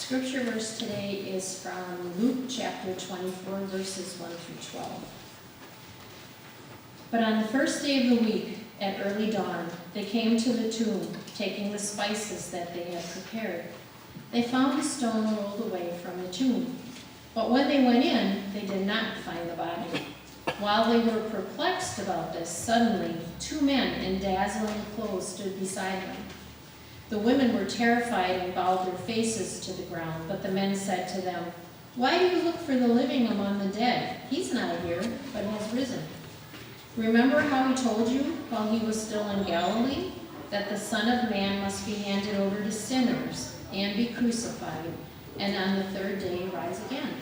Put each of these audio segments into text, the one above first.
Scripture verse today is from Luke chapter 24, verses 1 through 12. But on the first day of the week, at early dawn, they came to the tomb, taking the spices that they had prepared. They found the stone rolled away from the tomb. But when they went in, they did not find the body. While they were perplexed about this, suddenly 2 men in dazzling clothes stood beside them. The women were terrified and bowed their faces to the ground, but the men said to them, "Why do you look for the living among the dead? He's not here, but has risen. Remember how he told you while he was still in Galilee, that the Son of Man must be handed over to sinners and be crucified, and on the third day rise again."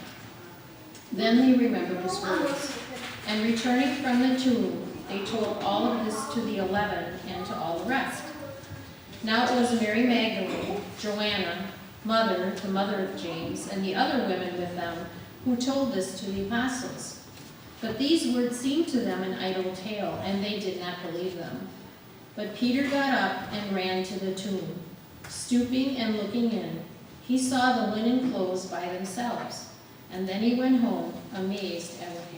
Then they remembered his words, and returning from the tomb, they told all of this to the 11 and to all the rest. Now it was Mary Magdalene, Joanna, the mother of James, and the other women with them, who told this to the apostles. But these words seemed to them an idle tale, and they did not believe them. But Peter got up and ran to the tomb. Stooping and looking in, he saw the linen clothes by themselves, and then he went home, amazed at what happened.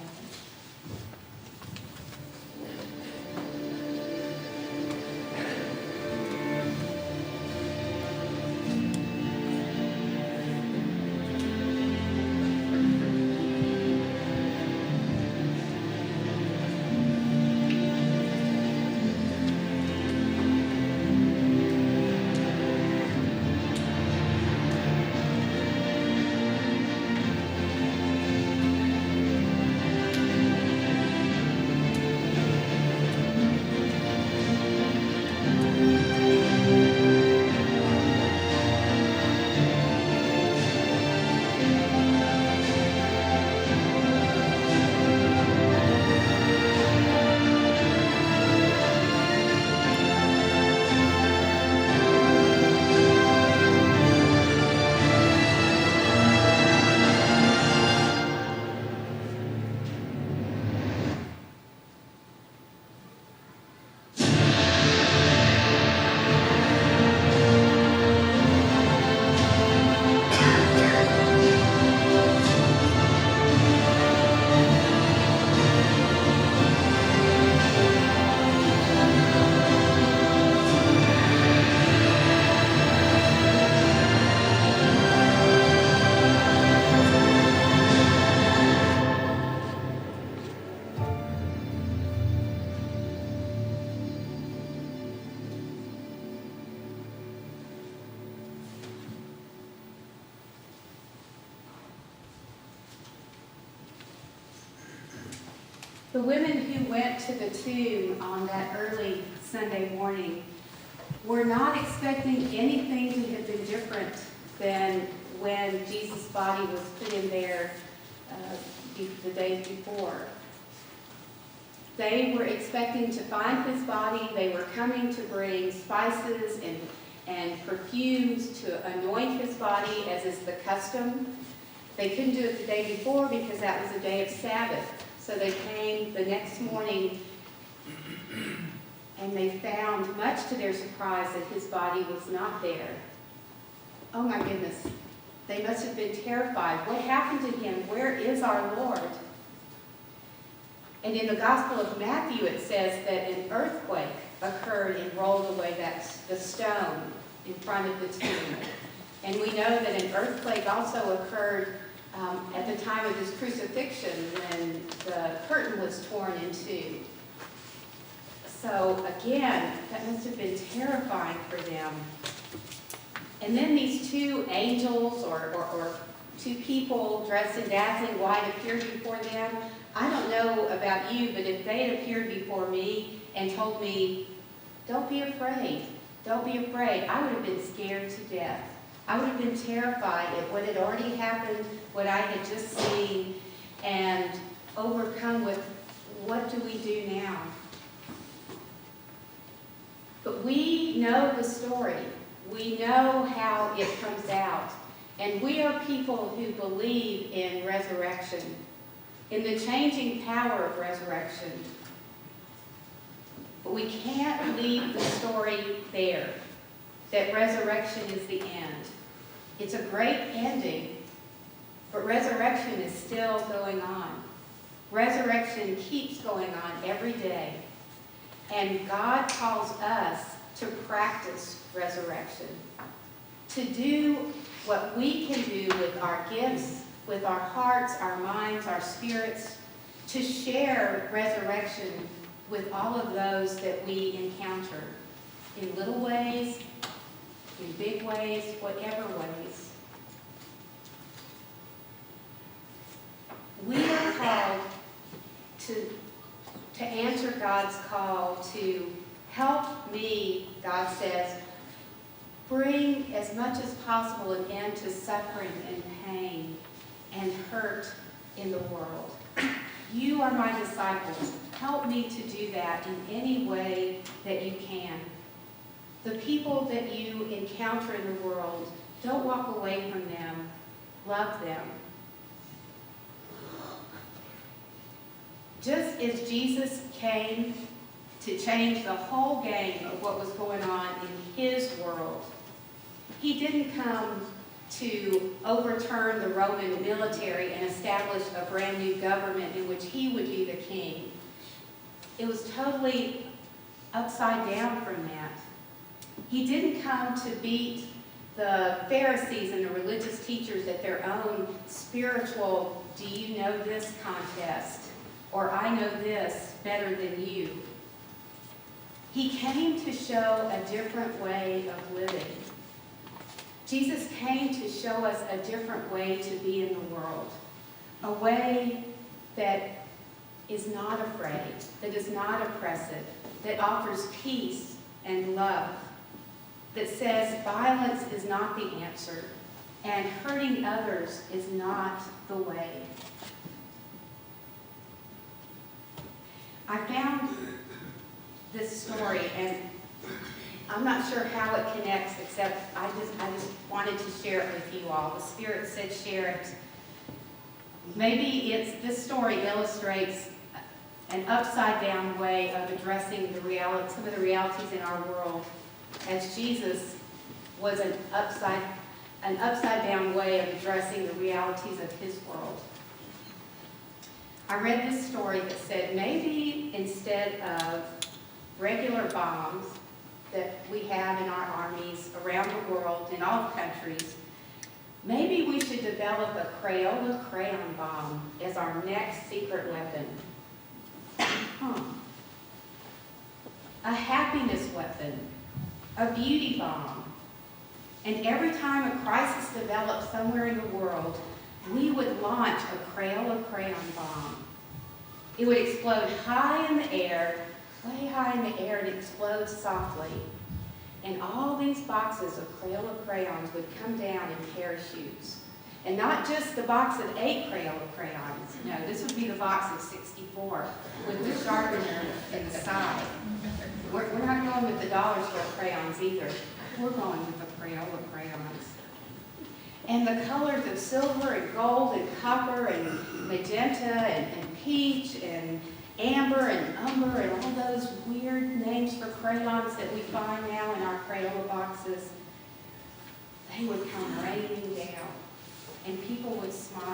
The women who went to the tomb on that early Sunday morning were not expecting anything to have been different than when Jesus' body was put in there the days before. They were expecting to find his body. They were coming to bring spices and perfumes to anoint his body, as is the custom. They couldn't do it the day before because that was a day of Sabbath. So they came the next morning, and they found, much to their surprise, that his body was not there. Oh my goodness. They must have been terrified. What happened to him? Where is our Lord? And in the Gospel of Matthew, it says that an earthquake occurred and rolled away the stone in front of the tomb. And we know that an earthquake also occurred at the time of his crucifixion, when the curtain was torn in two. So again, that must have been terrifying for them. And then these 2 angels or 2 people dressed in dazzling white appeared before them. I don't know about you, but if they had appeared before me and told me, "Don't be afraid, don't be afraid," I would have been scared to death. I would have been terrified at what had already happened, what I had just seen, and overcome with, what do we do now? But we know the story. We know how it comes out. And we are people who believe in resurrection, in the changing power of resurrection. But we can't leave the story there, that resurrection is the end. It's a great ending, but resurrection is still going on. Resurrection keeps going on every day. And God calls us to practice resurrection, to do what we can do with our gifts, with our hearts, our minds, our spirits, to share resurrection with all of those that we encounter in little ways, in big ways, whatever ways. We are called to answer God's call to help me, God says, bring as much as possible an end to suffering and pain and hurt in the world. You are my disciples. Help me to do that in any way that you can. The people that you encounter in the world, don't walk away from them. Love them. Just as Jesus came to change the whole game of what was going on in his world, he didn't come to overturn the Roman military and establish a brand new government in which he would be the king. It was totally upside down from that. He didn't come to beat the Pharisees and the religious teachers at their own spiritual, do you know this contest, or I know this better than you. He came to show a different way of living. Jesus came to show us a different way to be in the world, a way that is not afraid, that is not oppressive, that offers peace and love, that says violence is not the answer and hurting others is not the way. I found this story, and I'm not sure how it connects, except I just wanted to share it with you all. The Spirit said share it. Maybe this story illustrates an upside-down way of addressing some of the realities in our world, as Jesus was an upside-down way of addressing the realities of his world. I read this story that said maybe instead of regular bombs that we have in our armies around the world, in all countries, maybe we should develop a Crayola crayon bomb as our next secret weapon. A happiness weapon, a beauty bomb. And every time a crisis developed somewhere in the world, we would launch a Crayola crayon bomb. It would explode high in the air, way high in the air, and explode softly. And all these boxes of Crayola crayons would come down in parachutes. And not just the box of 8 Crayola crayons. No, this would be the box of 64 with the sharpener in the side. We're not going with the dollar store crayons either. We're going with the Crayola crayons. And the colors of silver and gold and copper and magenta and peach and amber and umber and all those weird names for crayons that we find now in our Crayola boxes, they would come raining down. And people would smile.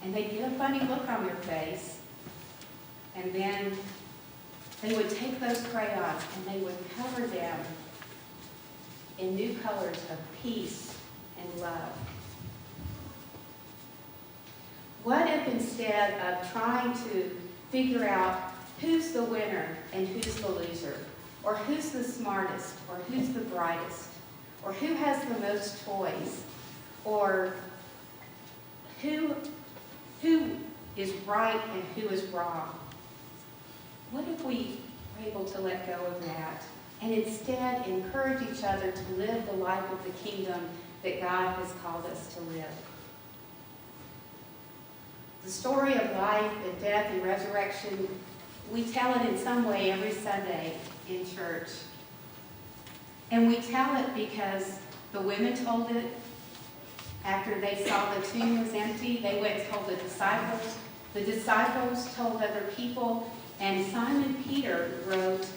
And they'd get a funny look on their face. And then they would take those crayons and they would cover them in new colors of peace and love. What if instead of trying to figure out who's the winner and who's the loser, or who's the smartest, or who's the brightest, or who has the most toys, or who is right and who is wrong, what if we were able to let go of that and instead encourage each other to live the life of the kingdom that God has called us to live? The story of life and death and resurrection, we tell it in some way every Sunday in church. And we tell it because the women told it after they saw the tomb was empty. They went and told the disciples. The disciples told other people. And Simon Peter wrote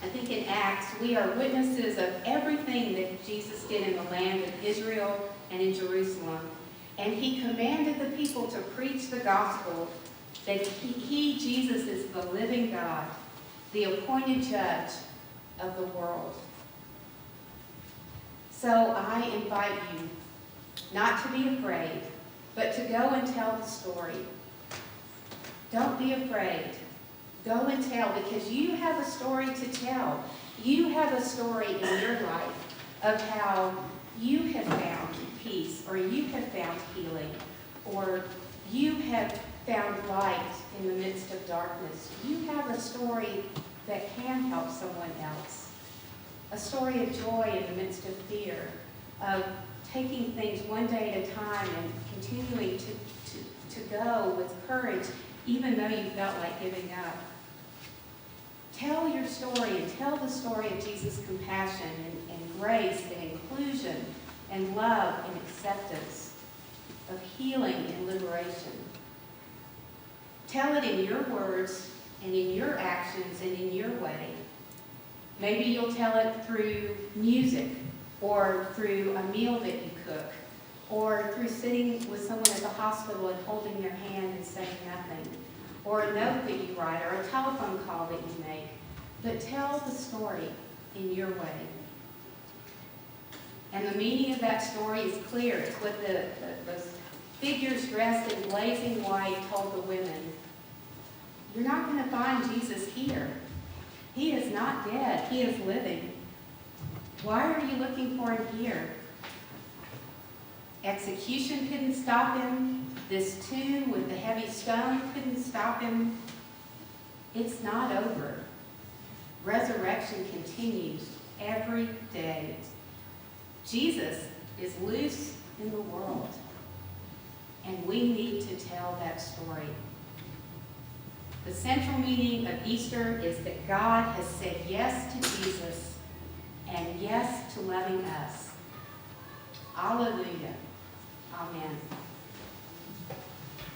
I think in Acts, we are witnesses of everything that Jesus did in the land of Israel and in Jerusalem. And he commanded the people to preach the gospel, that he, Jesus, is the living God, the appointed judge of the world. So I invite you not to be afraid, but to go and tell the story. Don't be afraid. Go and tell, because you have a story to tell. You have a story in your life of how you have found peace, or you have found healing, or you have found light in the midst of darkness. You have a story that can help someone else. A story of joy in the midst of fear, of taking things one day at a time and continuing to go with courage, even though you felt like giving up. Tell your story and tell the story of Jesus' compassion and grace and inclusion and love and acceptance, of healing and liberation. Tell it in your words and in your actions and in your way. Maybe you'll tell it through music, or through a meal that you cook, or through sitting with someone at the hospital and holding their hand and saying nothing, or a note that you write, or a telephone call that you make. But tell the story in your way. And the meaning of that story is clear. It's what those figures dressed in blazing white told the women. You're not going to find Jesus here. He is not dead. He is living. Why are you looking for him here? Execution couldn't stop him. This tomb with the heavy stone couldn't stop him. It's not over. Resurrection continues every day. Jesus is loose in the world, and we need to tell that story. The central meaning of Easter is that God has said yes to Jesus and yes to loving us. Alleluia. Amen.